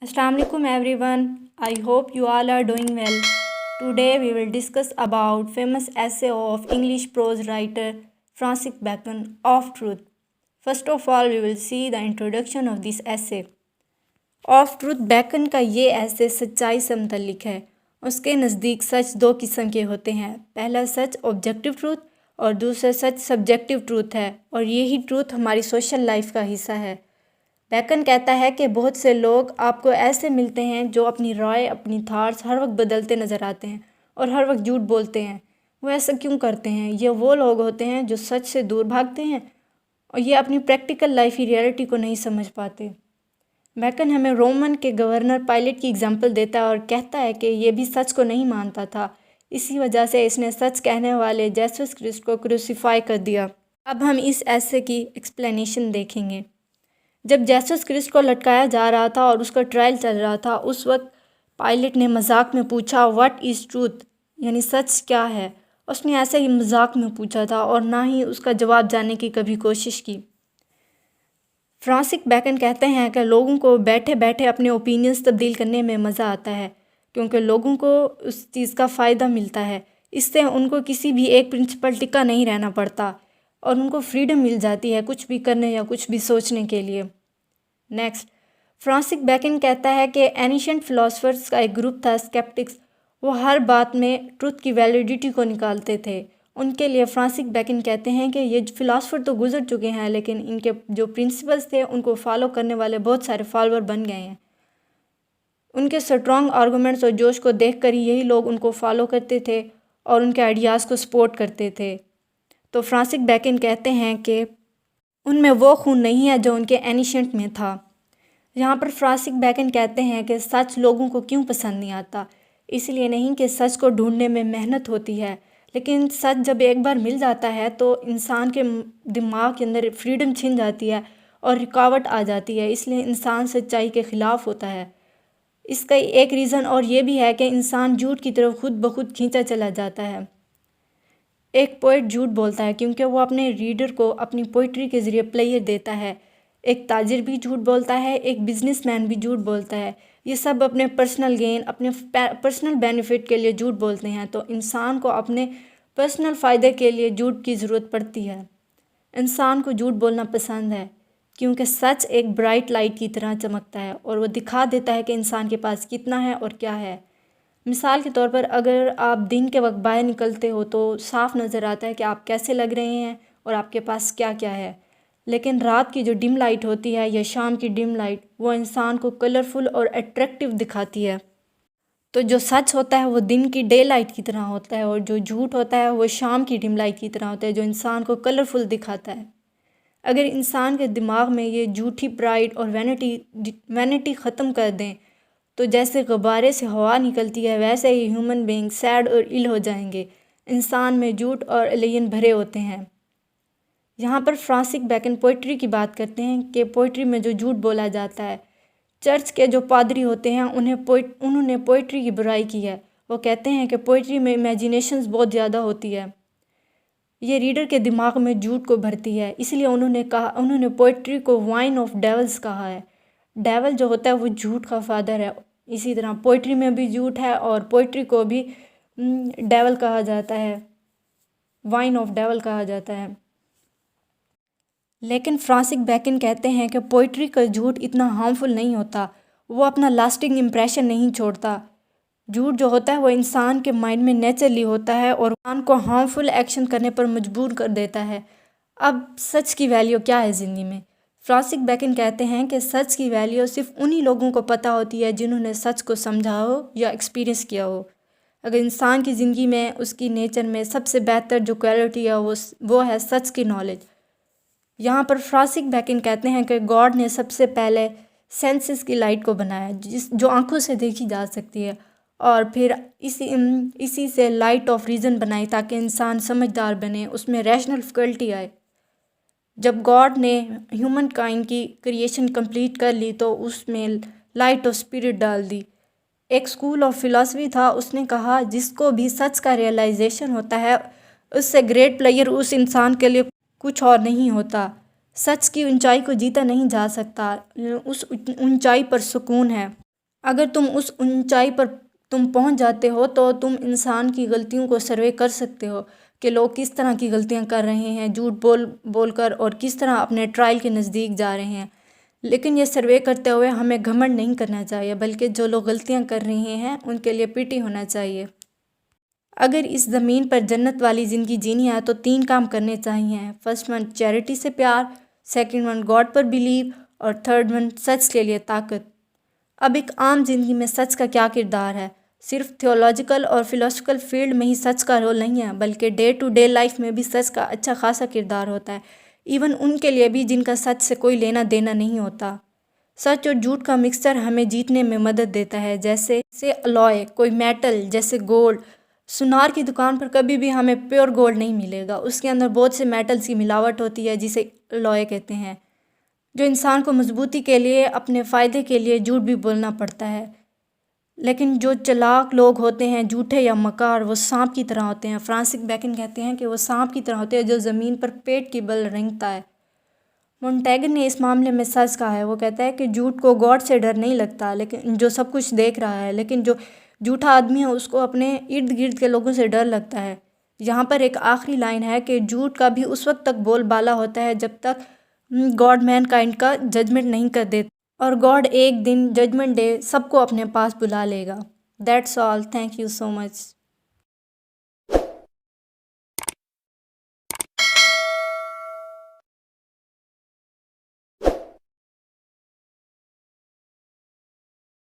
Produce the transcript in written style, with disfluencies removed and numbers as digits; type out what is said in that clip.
Assalamu alaikum everyone. I hope you all are doing well. Today we will discuss about famous essay of English prose writer Francis Bacon, Of Truth. First of all, we will see the introduction of this essay. Of truth bacon का ये ऐसे सच्चाई से मुतल्लिक है। उसके नज़दीक सच दो किस्म के होते हैं। पहला सच ऑब्जेक्टिव ट्रूथ और दूसरा सच सब्जेक्टिव ट्रूथ है, और यही ट्रूथ हमारी सोशल लाइफ का हिस्सा है। बैकन कहता है कि बहुत से लोग आपको ऐसे मिलते हैं जो अपनी राय, अपनी थाट्स हर वक्त बदलते नज़र आते हैं और हर वक्त झूठ बोलते हैं। वो ऐसा क्यों करते हैं? ये वो लोग होते हैं जो सच से दूर भागते हैं और ये अपनी प्रैक्टिकल लाइफ की रियलिटी को नहीं समझ पाते। बैकन हमें रोमन के गवर्नर पायलट की एग्जाम्पल देता है और कहता है कि ये भी सच को नहीं मानता था, इसी वजह से इसने सच कहने वाले जेसस क्रिस्ट को क्रूसीफाई कर दिया। अब हम इस ऐसे की एक्सप्लेनेशन देखेंगे। जब जेसस क्रिस्ट को लटकाया जा रहा था और उसका ट्रायल चल रहा था, उस वक्त पायलट ने मजाक में पूछा व्हाट इज़ ट्रूथ, यानी सच क्या है। उसने ऐसे ही मजाक में पूछा था और ना ही उसका जवाब जानने की कभी कोशिश की। फ्रांसिस बैकन कहते हैं कि लोगों को बैठे बैठे अपने ओपिनियंस तब्दील करने में मज़ा आता है, क्योंकि लोगों को उस चीज़ का फ़ायदा मिलता है। इससे उनको किसी भी एक प्रिंसिपल टिका नहीं रहना पड़ता और उनको फ्रीडम मिल जाती है कुछ भी करने या कुछ भी सोचने के लिए। नेक्स्ट, फ्रांसिस बैकन कहता है कि एनिशेंट फिलोसफर्स का एक ग्रुप था स्केप्टिक्स। वो हर बात में ट्रुथ की वैलिडिटी को निकालते थे। उनके लिए फ्रांसिस बैकन कहते हैं कि ये फ़िलासफ़र तो गुजर चुके हैं, लेकिन इनके जो प्रिंसिपल्स थे उनको फॉलो करने वाले बहुत सारे फॉलोअर बन गए हैं। उनके स्ट्रॉन्ग आर्गूमेंट्स और जोश को देखकर ही यही लोग उनको फॉलो करते थे और उनके आइडियाज़ को सपोर्ट करते थे। तो फ्रांसिस बैकन कहते हैं कि उनमें वो खून नहीं है जो उनके एनिशेंट में था। यहाँ पर फ्रांसिस बैकन कहते हैं कि सच लोगों को क्यों पसंद नहीं आता, इसलिए नहीं कि सच को ढूंढने में मेहनत होती है, लेकिन सच जब एक बार मिल जाता है तो इंसान के दिमाग के अंदर फ्रीडम छिन जाती है और रुकावट आ जाती है, इसलिए इंसान सच्चाई के ख़िलाफ़ होता है। इसका एक रीज़न और ये भी है कि इंसान झूठ की तरफ खुद ब खुद खींचा चला जाता है। एक पोइट झूठ बोलता है क्योंकि वो अपने रीडर को अपनी पोइट्री के ज़रिए प्लेयर देता है। एक ताजिर भी झूठ बोलता है, एक बिजनेसमैन भी झूठ बोलता है। ये सब अपने पर्सनल गेन, अपने पर्सनल बेनिफिट के लिए झूठ बोलते हैं। तो इंसान को अपने पर्सनल फ़ायदे के लिए झूठ की ज़रूरत पड़ती है। इंसान को झूठ बोलना पसंद है क्योंकि सच एक ब्राइट लाइट की तरह चमकता है और वो दिखा देता है कि इंसान के पास कितना है और क्या है। मिसाल के तौर पर अगर आप दिन के वक्त बाहर निकलते हो तो साफ नज़र आता है कि आप कैसे लग रहे हैं और आपके पास क्या क्या है, लेकिन रात की जो डिम लाइट होती है या शाम की डिम लाइट, वो इंसान को कलरफुल और अट्रैक्टिव दिखाती है। तो जो सच होता है वो दिन की डे लाइट की तरह होता है और जो झूठ होता है वो शाम की डिम लाइट की तरह होता है, जो इंसान को कलरफुल दिखाता है। अगर इंसान के दिमाग में ये झूठी प्राइड और वैनिटी ख़त्म कर दें तो जैसे गुब्बारे से हवा निकलती है, वैसे ही ह्यूमन बीइंग सैड और इल हो जाएंगे। इंसान में झूठ और एलियन भरे होते हैं। यहाँ पर फ्रांसिस बैकन पोइट्री की बात करते हैं कि पोइट्री में जो झूठ बोला जाता है, चर्च के जो पादरी होते हैं उन्होंने पोइट्री की बुराई की है। वो कहते हैं कि पोइट्री में इमेजिनेशंस बहुत ज़्यादा होती है, ये रीडर के दिमाग में झूठ को भरती है, इसलिए उन्होंने पोइट्री को वाइन ऑफ डेवल्स कहा है। डेवल जो होता है वो झूठ का फादर है, इसी तरह पोइट्री में भी झूठ है और पोइट्री को भी डेवल कहा जाता है, वाइन ऑफ डेवल कहा जाता है। लेकिन फ्रांसिस बैकन कहते हैं कि पोइट्री का झूठ इतना हार्मफुल नहीं होता, वो अपना लास्टिंग इम्प्रेशन नहीं छोड़ता। झूठ जो होता है वो इंसान के माइंड में नेचुरली होता है और इंसान को हार्मफुल एक्शन करने पर मजबूर कर देता है। अब सच की वैल्यू क्या है ज़िंदगी में? फ्रांसिस बैकन कहते हैं कि सच की वैल्यू सिर्फ उन्हीं लोगों को पता होती है जिन्होंने सच को समझा हो या एक्सपीरियंस किया हो। अगर इंसान की ज़िंदगी में, उसकी नेचर में सबसे बेहतर जो क्वालिटी है वो है सच की नॉलेज। यहाँ पर फ्रांसिस बैकन कहते हैं कि गॉड ने सबसे पहले सेंसेस की लाइट को बनाया जो आंखों से देखी जा सकती है, और फिर इसी से लाइट ऑफ रीज़न बनाई ताकि इंसान समझदार बने, उसमें रैशनल फैकल्टी आए। जब गॉड ने ह्यूमन काइंड की क्रिएशन कंप्लीट कर ली तो उसमें लाइट ऑफ स्पिरिट डाल दी। एक स्कूल ऑफ फिलॉसफी था, उसने कहा जिसको भी सच का रियलाइजेशन होता है उससे ग्रेट प्लेयर उस इंसान के लिए कुछ और नहीं होता। सच की ऊंचाई को जीता नहीं जा सकता, उस ऊंचाई पर सुकून है। اگر تم اس اونچائی پر تم پہنچ جاتے ہو تو تم انسان کی غلطیوں کو سروے کر سکتے ہو کہ لوگ کس طرح کی غلطیاں کر رہے ہیں جھوٹ بول کر، اور کس طرح اپنے ٹرائل کے نزدیک جا رہے ہیں۔ لیکن یہ سروے کرتے ہوئے ہمیں گھمنڈ نہیں کرنا چاہیے، بلکہ جو لوگ غلطیاں کر رہے ہیں ان کے لیے پیٹی ہونا چاہیے۔ اگر اس زمین پر جنت والی زندگی جینی ہے تو 3 کام کرنے چاہیے۔ فرسٹ ون، چیریٹی سے پیار، سیکنڈ ون، گاڈ پر بلیو، اور تھرڈ ون، سچ کے لیے طاقت۔ اب ایک عام زندگی میں سچ کا کیا کردار ہے؟ صرف تھیولوجیکل اور فلاسفیکل فیلڈ میں ہی سچ کا رول نہیں ہے، بلکہ ڈے ٹو ڈے لائف میں بھی سچ کا اچھا خاصا کردار ہوتا ہے، ایون ان کے لیے بھی جن کا سچ سے کوئی لینا دینا نہیں ہوتا۔ سچ اور جھوٹ کا مکسچر ہمیں جیتنے میں مدد دیتا ہے، جیسے الوائے، کوئی میٹل جیسے گولڈ۔ سونار کی دکان پر کبھی بھی ہمیں پیور گولڈ نہیں ملے گا، اس کے اندر بہت سے میٹلز کی ملاوٹ ہوتی ہے جسے الوائے کہتے ہیں، جو انسان کو مضبوطی کے لیے، اپنے فائدے کے لیے جھوٹ بھی بولنا پڑتا ہے۔ لیکن جو چلاک لوگ ہوتے ہیں، جھوٹے یا مکار، وہ سانپ کی طرح ہوتے ہیں۔ فرانسس بیکن کہتے ہیں کہ وہ سانپ کی طرح ہوتے ہیں جو زمین پر پیٹ کی بل رینگتا ہے۔ مونٹیگن نے اس معاملے میں سچ کہا ہے، وہ کہتا ہے کہ جھوٹ کو گاڈ سے ڈر نہیں لگتا، لیکن جو سب کچھ دیکھ رہا ہے، لیکن جو جھوٹا آدمی ہے اس کو اپنے ارد گرد کے لوگوں سے ڈر لگتا ہے۔ یہاں پر ایک آخری لائن ہے کہ جھوٹ کا بھی اس وقت تک بول بالا ہوتا ہے جب تک گاڈ مین کائنڈ کا ججمنٹ نہیں کر دیتا، اور گاڈ ایک دن ججمنٹ ڈے سب کو اپنے پاس بلا لے گا۔ That's all, thank you so much.